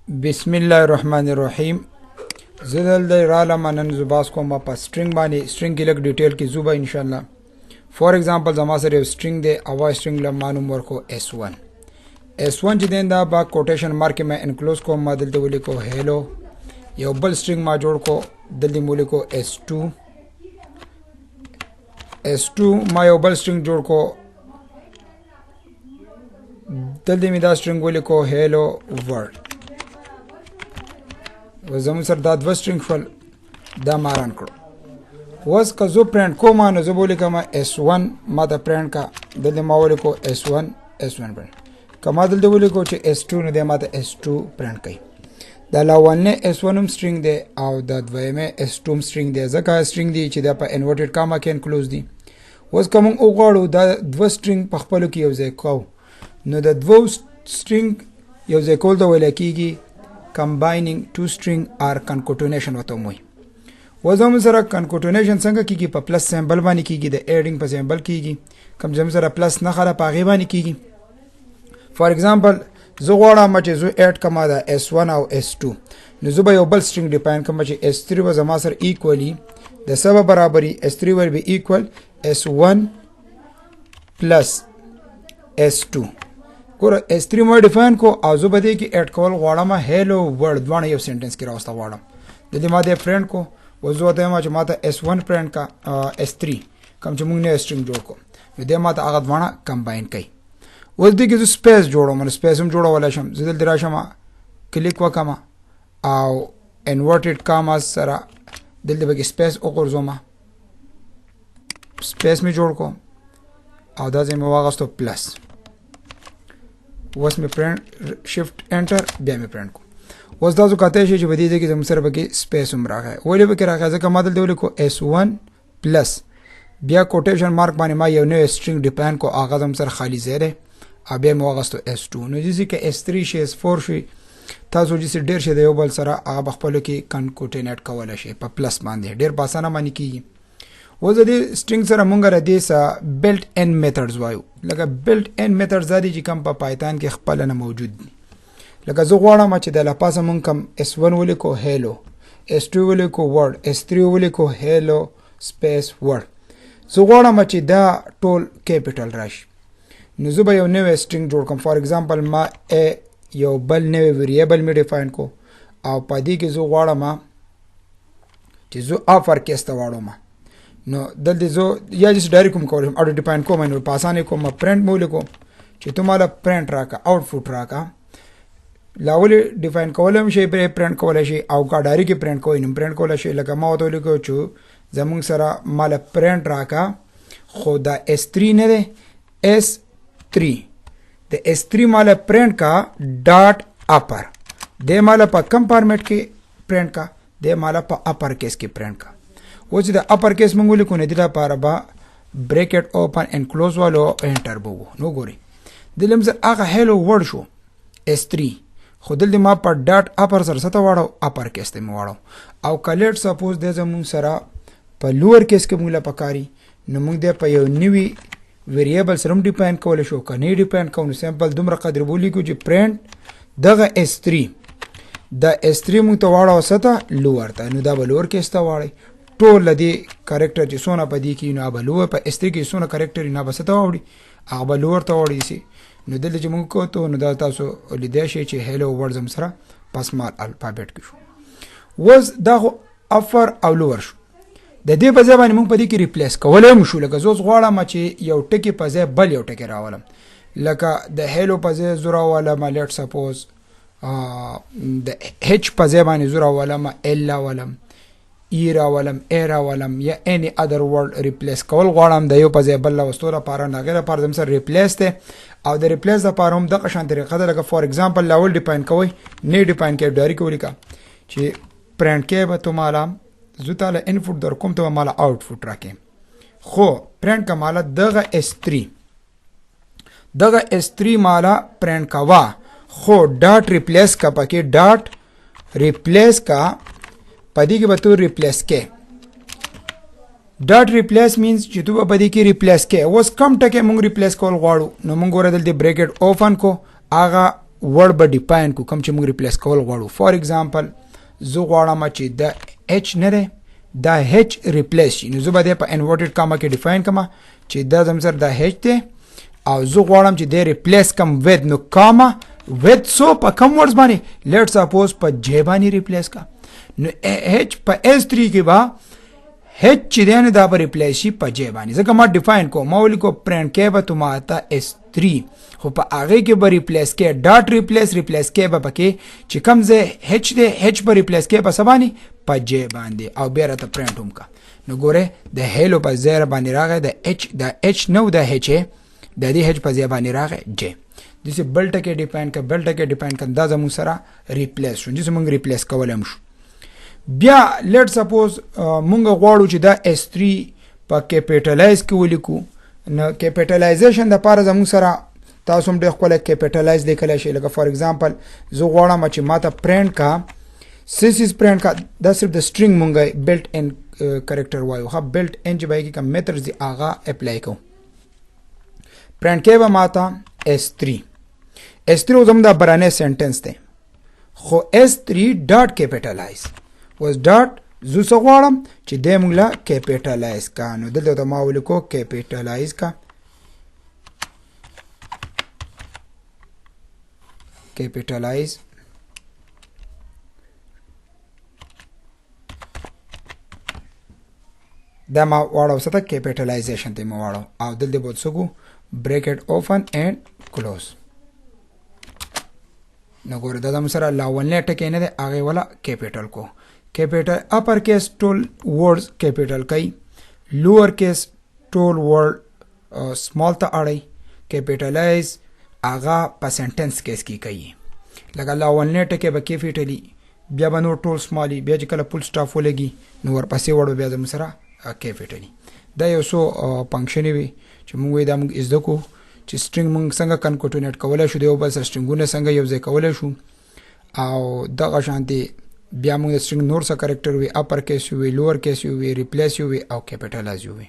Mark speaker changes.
Speaker 1: بسم الله الرحمن الرحیم. زدل د راله منن زباس کوم په string باندې string کې لګ ډیټیل کې زوبا ان شاء الله. فور ایگزامپل زما سره یو string دی او string له مانوم ورکو s1 چې دیندا با کوټیشن مارک میں انکلوز کوم ما دلته ولیکو هیلو. یو بل string ما جوړ کو دلته مولیکو s2 ما یو بل string جوړ کو دلته می دا string ولیکو هیلو ورلد. وزمون سر دا دو string فل دا ماران کړو. وز که زو پرینټ کوم نو زه بولی کوم s1 ما دا پرینټ کا دلته ما ولیکو s1 پرینټ کما دلته ولیکو چې s2 نو د ما ته s2 پرینټ کړي. دا لاولنه s1 string دی او دا دویمه s2 string دی. ځکه string دی چې دا په انورټډ کاما کې انکلوز دی. وز کوم او غواړو دا دو string په خپل کې یو ځای کو نو دا دو string یو ځای کول دا ویل کیږي combining two string or concatenation وته موي. وزم سره concatenation څنګه کیږي په پلس سمبل باندې کیږي د ایډینګ په سمبل کیږي کوم جم سره پلس نه خره پاغي باندې کیږي. فور ایگزامپل زه غواړم چې زه اډ کما دا s1 او s2 نو زه به یو بل string ډیفاین کوم چې s3 و زما سره ایکوالی د سبب برابرۍ s3 will be equal s1 plus s2 ګوره s3 مو ډیفاین کو او زه به دې کې اډ کول غواړم هیلو ورلد باندې یو سنټنس کې راوسته غواړم. د دې ما دې پرینټ کو وزو ته ما چې ما ته s1 پرینټ کا s3 کوم چې موږ نه string جوړ کو نو دې ما ته هغه ځوانه کمباین کړي. اوس دې کې زه سپیس جوړوم سپیس هم جوړول شم. زه دلته راشم کلیک وکم او انورټډ کاما سره دلته به کې سپیس وګورځم سپیس می جوړ کوم او دا زه مې واغستو پلس وس می پرینټ شفت انټر بیا می پرینټ کو. وس دا زه کاته شي چې بدی دې کې زم سره به کې سپیس هم راغی ولې به کې راغی ځکه ما دلته ولیکو s1 پلس بیا کوټیشن مارک باندې ما یو نو string ډیفاین کو هغه زم سره خالی زیره ا بیا مو واغستو s2 نو چې کې s3 شي s4 شي تاسو چې ډیر شي د یو بل سره هغه خپل کې کنکوټینټ کول شي په پلس باندې ډیر باسانه باندې کیږي. وز دې string سره مونږ را دې سا built in methods وایو لکه built in methods زادي چې کوم په پایتان کې خپل نه موجود دي. لکه زه غواړم چې د لپاسه مونږ کوم s1 ولیکو هیلو s2 ولیکو ورلد s3 ولیکو هیلو سپیس ورلد. زه غواړم چې دا ټول کیپټل راشي نو زه به یو نوې string جوړ کوم. فور ایگزامپل ما یو بل نوې ویریبل می ډیفاین کو او په دې کې زه غواړم چې زه افر کېسته واړم نو دلته زه یا جس ډایرکټ کوم کولم اډ ډیفاین کوم نو په اسانه کوم پرینټ مو لیکو چې تماله پرینټ راکا آوټپوټ راکا لاول ډیفاین کولم شي پرینټ کولای شي او ګاډاری کې پرینټ کوی نو پرینټ کولای شي لکه ما وته لیکو چې زمون سره مال پرینټ راکا خو دا s3 نه ده s3 د s3 مال پرینټ کا ډاټ اپر د مال په کم فارمیټ کې پرینټ کا د مال په اپر کیس کې پرینټ کا. و چې د اپر کیس مونږ لیکو نه د لپاره با بریکټ اوپن اند کلوز والو انټر بو نو ګوري دلم زه هغه هیلو ورډ شو s3 خو دلته ما په ډاټ اپر سره ست واړو اپر کیس ته واړو او کلیټ سپوز د زمون سره په لوور کیس کې مونږ لا پکاري نو مونږ د په یو نیوی ویریبل سره ډیفاین کول شو کني ډیفاین کوو سمپل دومره قدر بولی کو چې پرینټ دغه s3 د s3 مونږ ته واړو ستا لوور ته نو دا بلور کیس ته واړی ټول لدی کریکټر چې سونه پدې کې نه بلوه په s3 کې سونه کریکټر نه بسته وړي هغه بلور ته وړي سي نو دلته چې مونږ کو ته نو دا تاسو لیدای شئ چې هیلو ورډ زم سره پاسمال الفابet کې شو. وز دا افر او لور شو د دې په ځای باندې مونږ پدې کې ریپلیس کولای مو شو. لکه زوس غواړم چې یو ټکی په ځای بل یو ټکی راولم لکه د هیلو په ځای زورا ولا ما لیټ سپوز د h په ځای باندې زورا ولا ما ال ولم ایرا ولم ایرا ولم یا any other word replace کول غواړم د یو په ځای بل وستو لپاره نه غیر لپاره زم سره ریپلیس ته او د ریپلیس لپاره هم د قشان طریقه ده. لکه فور ایگزامپل لاول ډیفاین کوی نه ډیفاین کې ډایرکټ ولیکا چې پرینټ کې به تماله زه تعالی انپوټ در کوم ته مالا آوټپوټ راکې خو پرینټ کا مالا دغه s3 مالا پرینټ کوا خو ډاټ ریپلیس کا پکې ډاټ ریپلیس کا پدې کې به تو ریپلیس کې ډاټ ریپلیس مینز چې تو په دې کې ریپلیس کې اوس کم ټکه مونږ ریپلیس کول غواړو نو مونږ ورته د بریکټ اوپن کو هغه ورډ به ډیفاین کو کوم چې موږ ریپلیس کول غواړو. فار ایگزامپل زه غواړم چې دا h نه دی دا h ریپلیس شي نو زه به دی په انورټډ کاما کې ډیفاین کما چې دا زم سره دا h دی او زه غواړم چې دی ریپلیس کم ود نو کاما ود سو په کم ورډز باندې لیټ سپوز په j باندې ریپلیس کا نو h په s3 کې با h چې دی نه دا به ریپلیس شي په j باندې ځکه ما ډیفاین کو ما ولیکو پرنټ کې به تو ما تا s3 خو په هغه کې به ریپلیس کې ډاټ ریپلیس کې به پکې چې کم ځای h دی h به ریپلیس کې په سبانی په j باندې او بیا راته پرنټ هم کا نو ګوره د هیلو په ځای باندې راغی د h نو د h د دې h په ځای باندې راغی j دسه بل ټکی ډیفاین کا بل ټکی ډیفاین کا دا زمو سره ریپلیس شو چې موږ ریپلیس کولم شو. بیا لیټ سپوز مونږ غواړو چې دا s3 په کیپټلایز کې ولیکو نو کیپټلایزیشن د پاره زموږ سره تاسو هم ډېر خپل کیپټلایز لیکلی شئ لکه فار ایگزامپل زه غواړم چې ماته پرنټ کا سیس پرنټ کا دا صرف د سټرینګ مونږ بلټ ان کریکټر وایو ها بلټ ان چې باندې کوم میتھډز دی آغا اپلای کو پرنټ کې به ماته s3 زم دا برانه سنټنس دی خو s3 ډاټ کیپټلایز was dot زو سغواړم چې د موږ لا کیپټلایز کا نو دلته د ما ولیکو کیپټلایز کا کیپټلایز دا ما واړو ست کیپټلایزیشن ته ما واړو او دلته بوت سګو بریکټ اوپن اینڈ کلوز نو ګوره دا د سره لاولنه ټکی نه دی هغه ولا کیپټل کو capital upper case tool words capital kai lower case tool word small ta aړی capitalize اغا په sentence case کې کوي لکه لاولنه ټکی به کیپټلی بیا به نو ټول سمالي بیا چې کله فل سټاف ولګي نو ورپسې وړو بیا د سره کیپټلی دا یو سو فنکشن وي چې موږ دا موږ زده کو چې سټرینګ موږ څنګه کنکوټینیټ کولای شو دیو بل سره سټرینګونه څنګه یو ځای کولای شو او دغه شانتي بیا موږ د سټرینګ نور څه کریکټر وي اپر کیس وي لوور کیس وي ریپلیس وي او کیپټلایز وي